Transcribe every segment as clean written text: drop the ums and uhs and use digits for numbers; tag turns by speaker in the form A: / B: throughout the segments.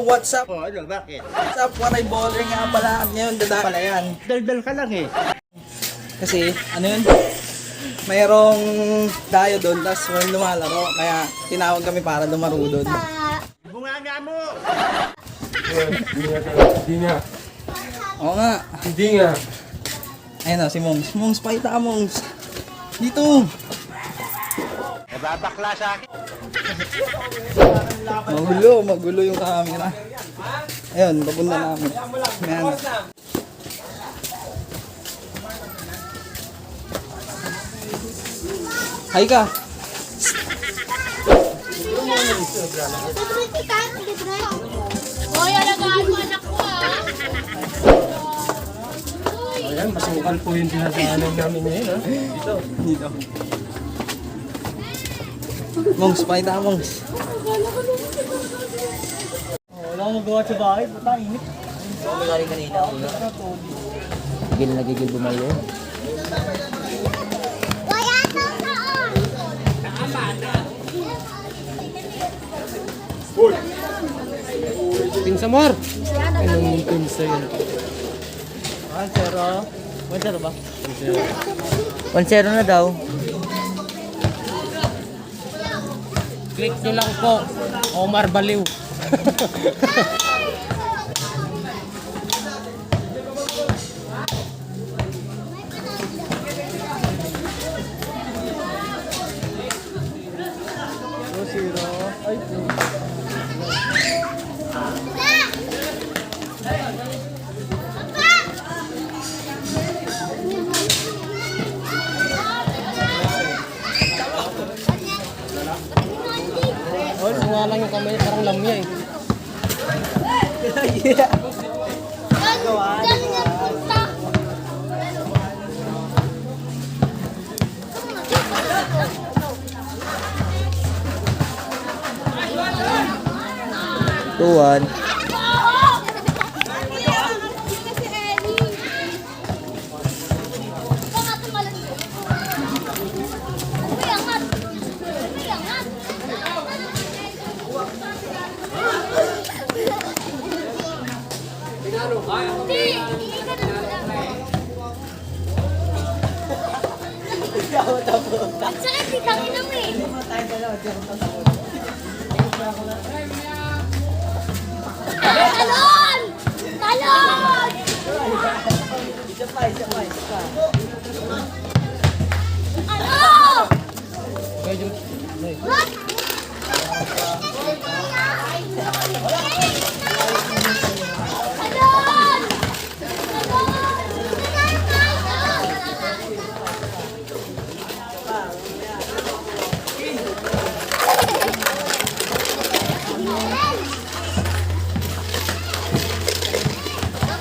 A: what's up?
B: Oh, ano, bakit?
A: What's up? Waray baller nga pala. Ngayon, dada pala yan.
B: Daldal ka lang eh.
A: Kasi, ano yun? Mayroong dayo doon, tapos walang lumalaro. Kaya, tinawag kami para lumaro doon.
B: Bunga nga mo!
C: Hindi nga.
A: Oo nga.
C: Hindi nga.
A: Ayun o, si Mongs. Mongs, pakita ka, Mongs. Dito.
B: Nababakla sa akin.
A: Magulo yung camera. Ayun, papunta namin. Ayan. Hi ka.
D: Hoy, alagaan mo anak ko ah.
C: Ayan, masukal po yung dinadaanan namin ngayon, ha?
A: Dito. Mongs, pakita ka, Mongs.
E: Wala akong magawa sa bahay, bata init.
B: Gigil na gigil bumayo.
D: Wala nang taon.
C: Pinsa more! Anong pinsa yun?
E: 1-0. 1-0 ba?
B: 1-0 na daw.
E: Click nyo lang po. Omar Baliw. Oh, nga lang yung kamay, parang lamya eh.
D: Diyan nga punta.
B: Tuwan.
D: Sakit, di kang inom eh. Talon! Talon! Ano? What? Talon!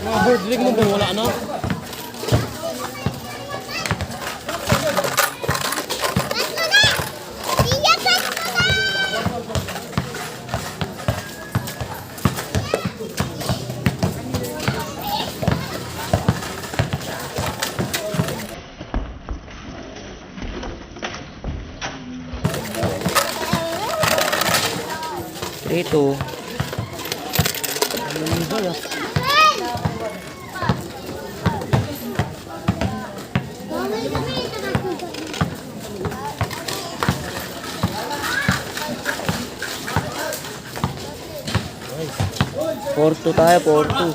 E: Mga bird ring mo ba? Wala na?
B: Ito. Porto tayo, Porto.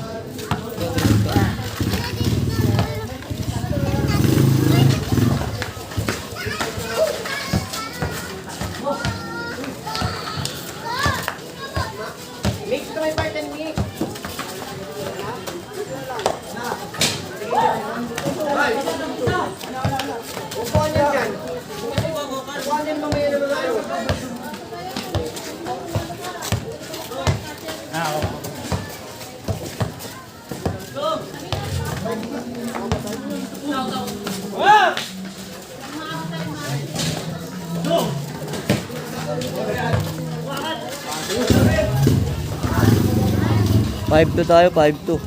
B: Five to tayo, 5-2.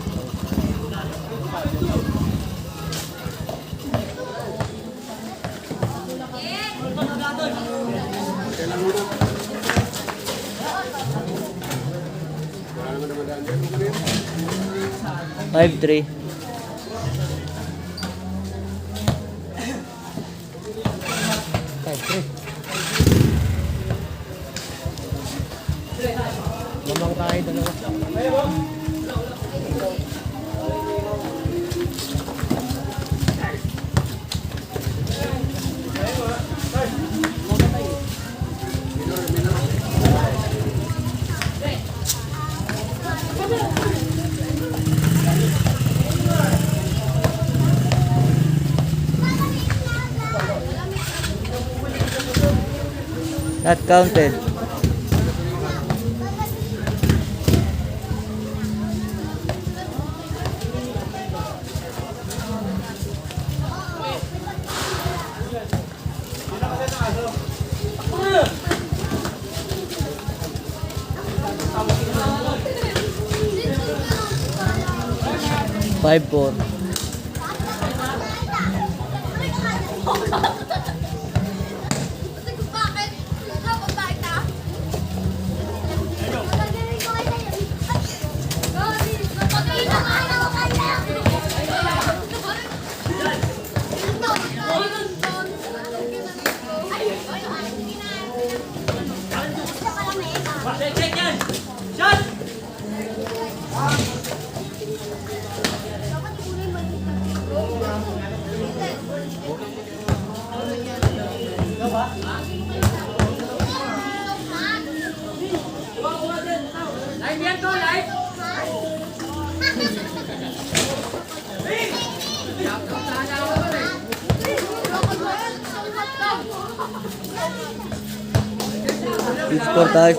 B: 5-3.
C: Lamang tayo dalawa.
B: Not counted. Five, 4.
D: Bakit? Bakit ka?
B: Six, 4 tayo.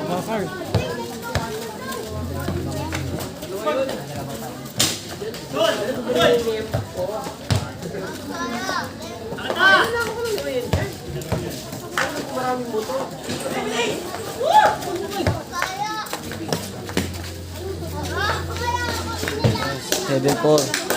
C: Bakar.
B: 7-4.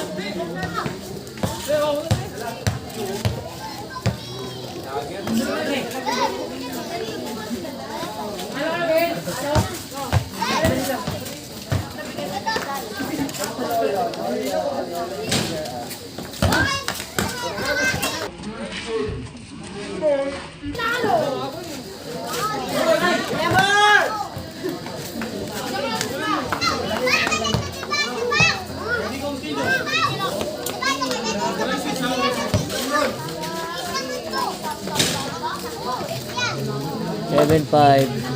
B: Seven, 5.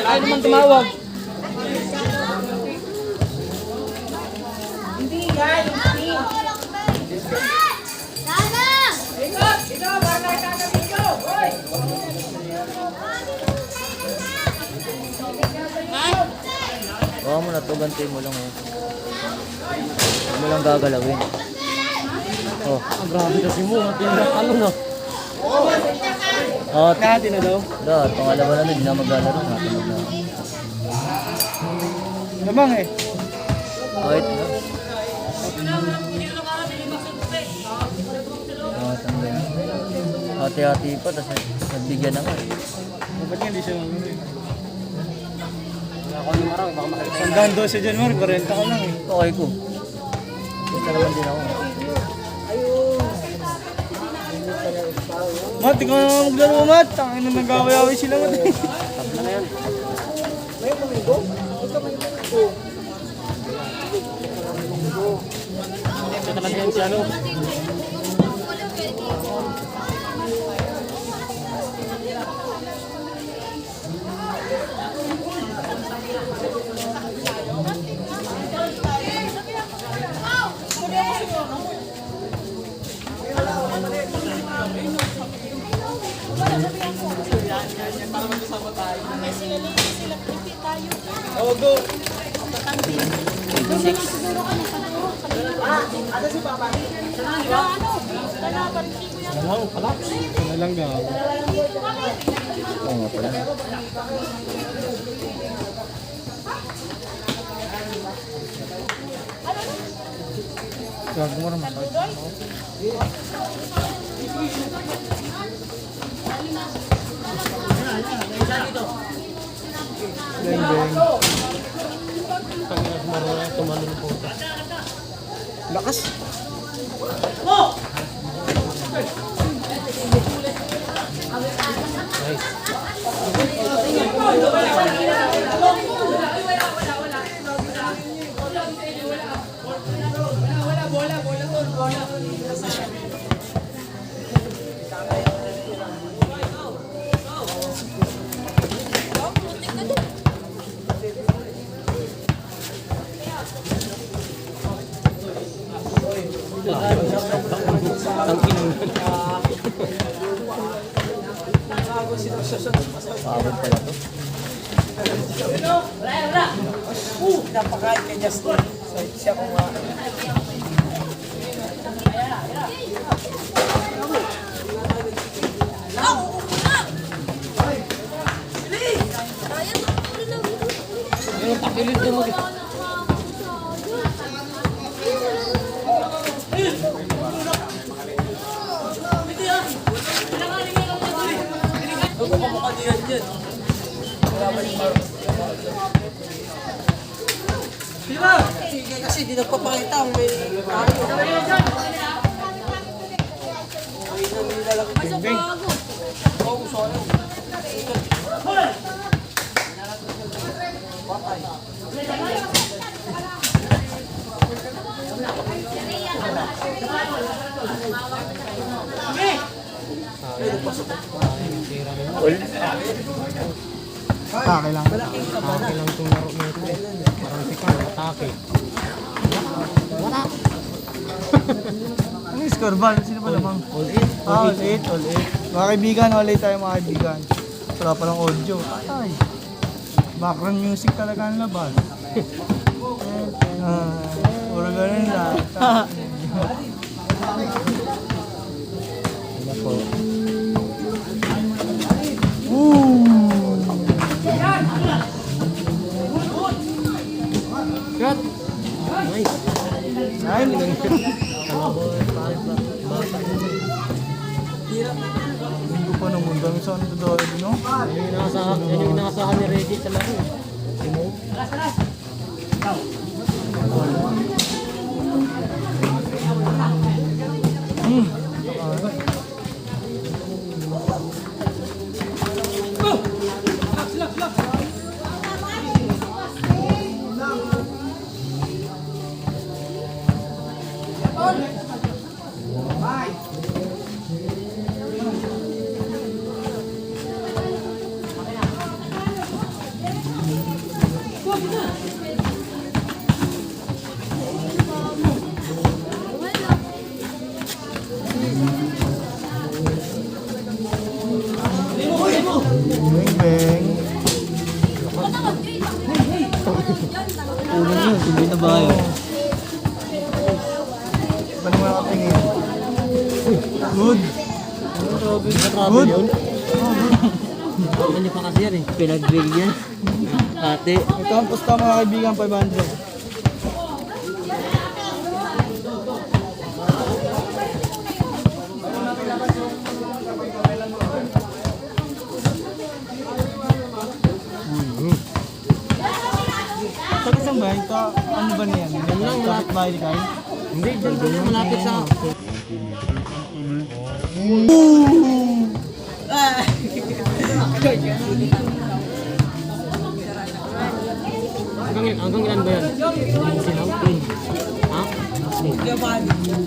E: Ay naman tumawag. Bawa mo na to, gantuin mo lang eh. Huwag mo lang gagalawin. Oh.
C: Ang grabe kasi mo. Ano na?
B: Oh,
C: Kahati na daw.
B: da, pangalawa na din na maglalaro. Natunog na.
A: Lamang eh.
B: Kahit na. Hati-hati pa, tapos nagbigyan na nga eh.
A: Ba't nga hindi siya mag-uwi?
C: Ako yung marami, baka makita.
A: Sandaan daw siya dyan, Mar. 40 ka lang eh.
B: Okay ko. Basta naman din ako.
A: Mat, ikaw na maglaro, Mat. Tangin na nag-away-away sila, Mat.
C: Tatlo na yan. Ito talaga yan si ano.
A: Oh, go.
C: Walang palak. Ano lang gaw.
B: Oo nga pala.
A: Huwag mo naman. Beng, beng.
C: Pag marunong tumalo ng puta.
A: Lakas.
C: Nice. Ang kinang.
B: Paabot pala to.
A: Napakain kay Justin. So, siya kumain.
C: Yung takilid ko mag...
A: Kasi di nagpapakita ang may beng. Atake lang.
C: Atake lang itong laro nito eh. Parang tikang atake.
A: Ano yung score ba? Sino ba namang?
C: All in.
A: All 8, all 8. Mga kaibigan, all 8 tayo mga kaibigan. Wala pa lang audio. Ay. Background music talaga ang labas. Puro ganun lang.
C: Shot! Nice.
A: Ay, Linggo pa ng mundo. Ang saan ito doon, no?
C: Yan yung inasahan ni Reggie sa laro. Timo.
A: Beng, beng.
B: Ulo nyo, hindi na ba kayo?
A: Ba naman nakatingin? Good.
C: Travel yun.
B: Ano pa kasi yan eh? Pinagbigyan. Ate.
A: Ito ang pusta mga kaibigan, 500. Ano ba niyan?
B: Yan lang,
A: Kapit bahay ni Kyle?
B: Hindi, dyan lang malapit sa... Hanggang ilan ba yan? Silaw? Ha? Malinis yan.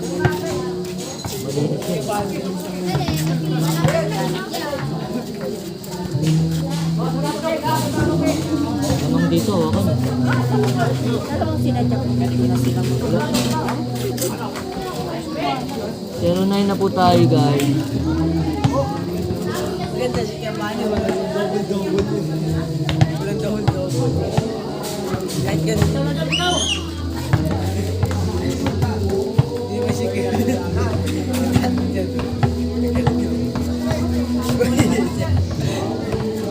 B: Hanggang dito, hawakan.
D: Dalawang sinadya ko.
B: Zero 9 na po tayo, guys.
F: Maganda si Kamani, walang double-double yun. Walang double-double. Kahit ganun. Hindi masigil.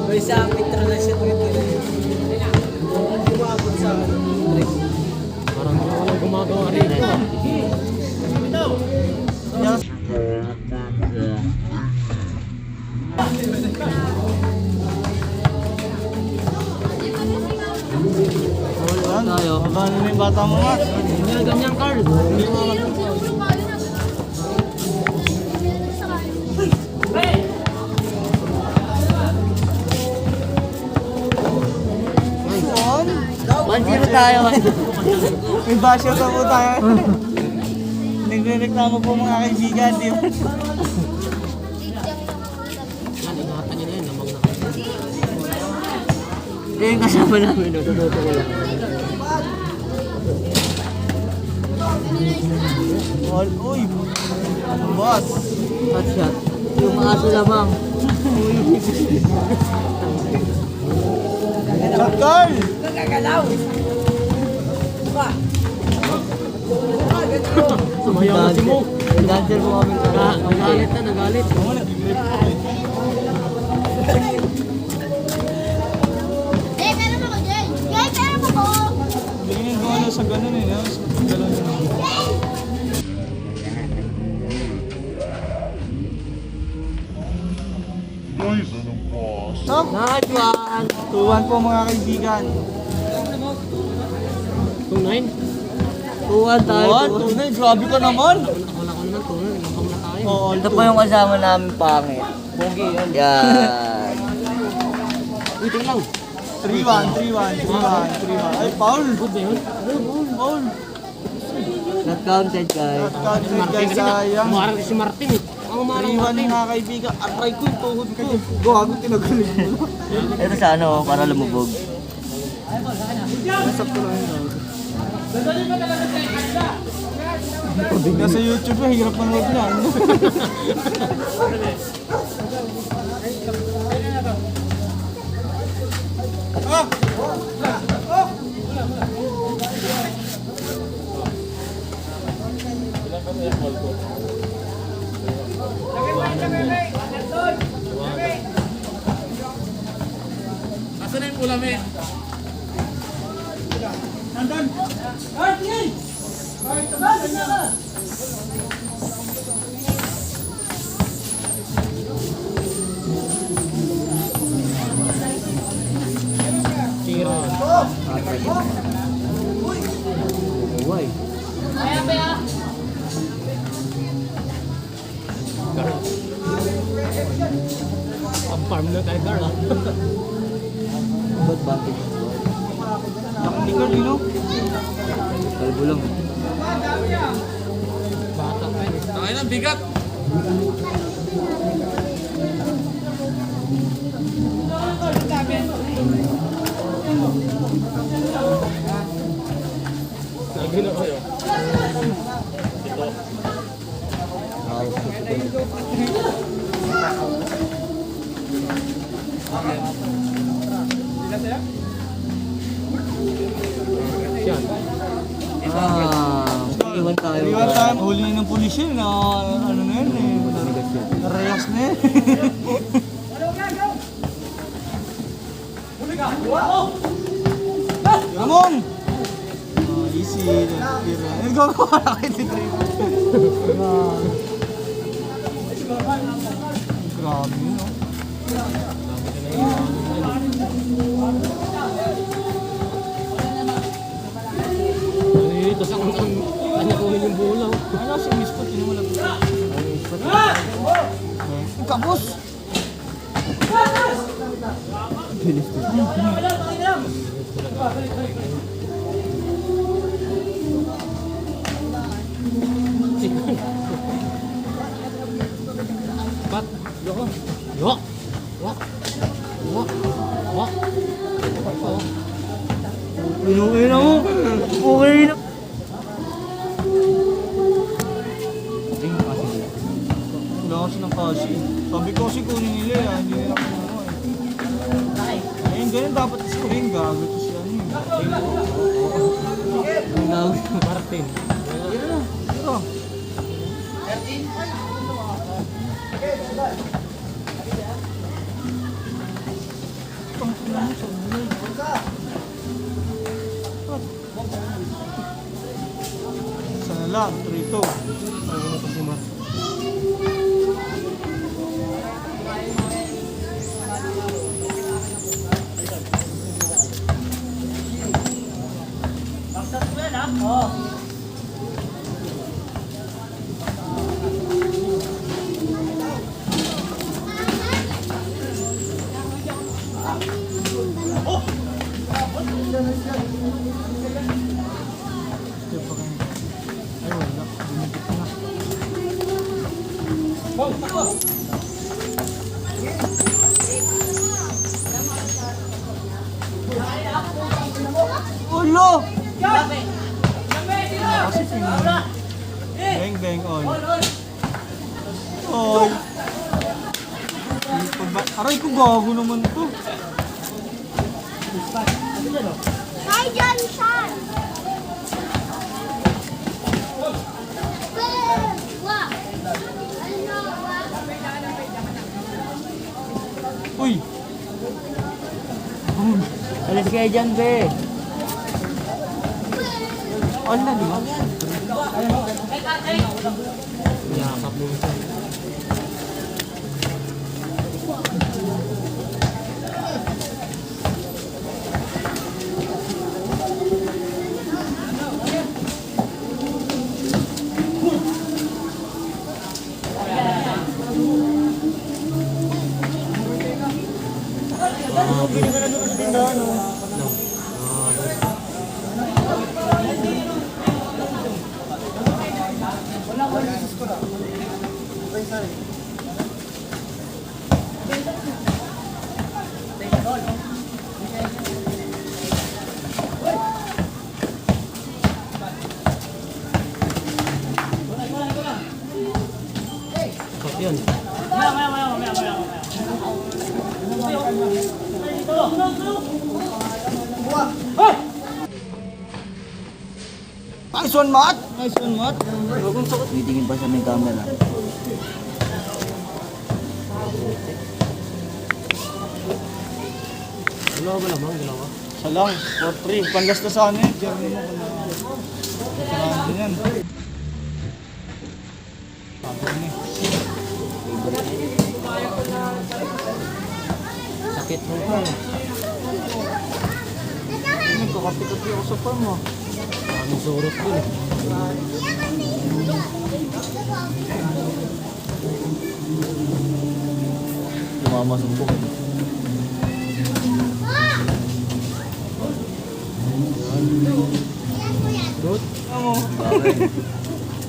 F: May sa Petro na siya dito. Gumabot sa
B: Parang walang gumagawa rito.
A: Wala
B: tayo.
A: Paano na yung bata mo nga?
B: Hindi na ganyan, Carl. Hindi mo One-zero tayo.
A: May basyo ka po tayo. Nagre-reklamo po mga kaibigan, di ba?
B: Ingatan nyo na yun, namang na kasi. Yung kasama namin, natututo ko lang.
A: Uy! Boss!
B: Hot shot. Yung aso lamang.
A: Shot Carl!
F: nagagalaw. Diba?
B: Sumayaw na si Mo. Dancer po kami. Nagalit na, nagalit.
D: Eh, meron ako dyan. Guys, meron ako.
A: Bigyan ko ano sa ganun eh. No? Sa ganun eh. Stop!
B: Nice one.
A: 2-1 po mga kaibigan.
B: 2-9. 2-1 tayo.
A: 2-1? Grabe ka naman!
B: Wala ko naman, 2-9. Nakaw na tayo.
A: Oo,
E: Ito po yung kasama namin pangit.
A: Pogi yun.
E: Yan.
B: Uy, tingin lang.
A: 3-1. Ay, Paul!
B: Good ba yun?
A: Paul!
E: Not counted, guys.
A: Country
B: Martin
A: guys,
B: kasi na.
A: sayang.
B: Umarang si Martin eh. Ang umarang
A: 3-1
B: Martin.
A: mga kaibigan. Atry ko yung tuhod ko. Gago, tinagaling mo.
E: Ito sa ano, para lumubog.
A: Nasakto lang yun. Nasa YouTube na, hirap manood na.
B: Tira.
E: Uy.
B: Ang farm na tayo, Carl.
E: Ba't bakit?
A: Hindi ka dino.
E: Kalbo lang.
B: Bata pa yun. Lagi na kayo. Yan.
E: Iwan tayo.
A: Iwan tayo, huli na ng pulis yun. Ano na yun eh. Reyes na yun. Ramon! Easy. Nagagawa na kayo si Trip. Grabe yun, no?
C: Lakas ang kanya kunin yung bulaw.
A: Ano si Mispot? Yun mo lang. Kapos!
C: Bat. Yo. Wak. Wak. Wak.
A: Inuwi na mo! Okay na! Wala kasi ng kasi. Sabi ko kasi kunin nila eh, hindi nila kunin eh. Ayun, ganun dapat screen, gago to siya ano eh.
C: Martin.
A: Ito. Sana lang, 3-2.
C: Ano na pa si Mar?
A: Ay, wala. Binigit na. Ulo! Kasi bang bang on. Oy. Aray ko gago naman to.
D: Hi, Johnson! Wow!
A: Uy.
E: Alis kayo dyan, be.
A: Ala, di ba?
C: Yakap mo ito. Kap yan.
A: Nice one, Matt! Nice one, Matt!
E: Titingin pa sa may camera.
C: Dalawa ba lamang? Dalawa?
A: Isa lang, 4-3. Panlas na sana eh. Jeremy mo kung na. Din yan. Pagod ni.
C: Sakit mo pa.
A: Nagkakapi-kapi ako sa farm ah.
C: Anong surot dun eh.
E: Lumamasumbong.
C: Good?
A: Ano mo?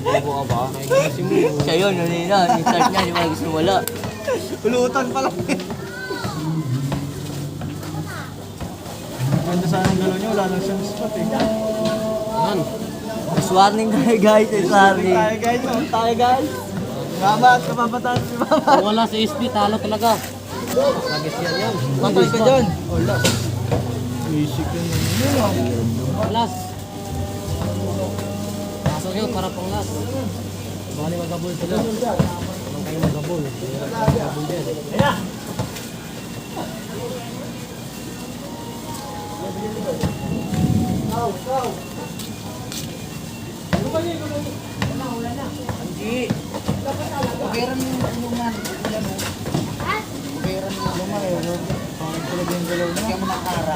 C: Bobo ka ba? Kasi mo.
E: Siya yun, yun na. Yung start niya, di ba gusto wala.
A: Pulutan pa lang eh. Ganda sana ang galaw niya, wala lang siyang spot eh.
C: Yan.
E: Warning tayo guys, sorry.
A: Tayo guys, oh. Tayo guys. Mamat, kapapataan si Mamat.
C: Kung wala sa SP, talo talaga. Lagis yan.
A: Matay ka dyan. Oh, last. Basic yun. Yun ah.
C: Last. Pasok yun para pang last. Bali magabol sila. Anong kayo magabol? Magabol din.
A: Kuberan yung luman. Kuberan yung luman eh. Pangit talaga yung galaw niya. Kaya mo nakara.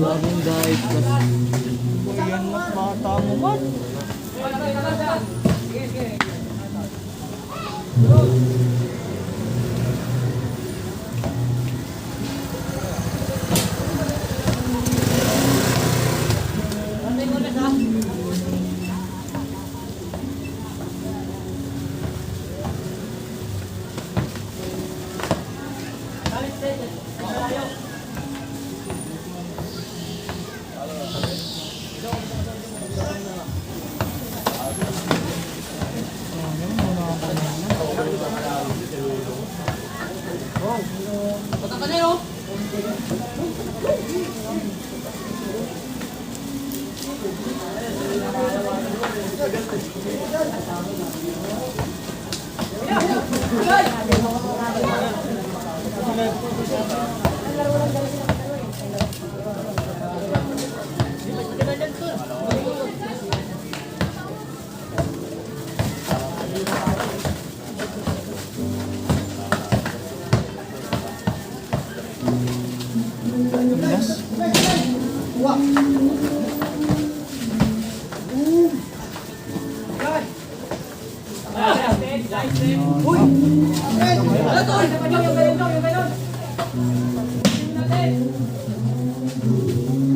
B: Suwagong dive.
A: Yan mas bata mo man.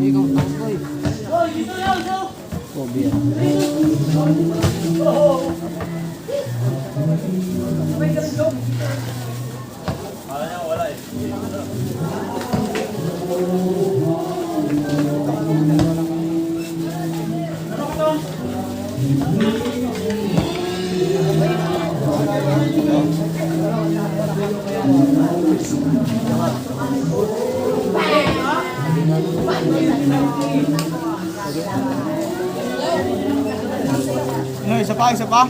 B: Ikaw tangkoy. Phobia.
A: Ano, isa pa, isa pa?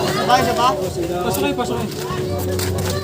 A: Isa pa, isa pa?
C: Pasok kayo, pasok kayo.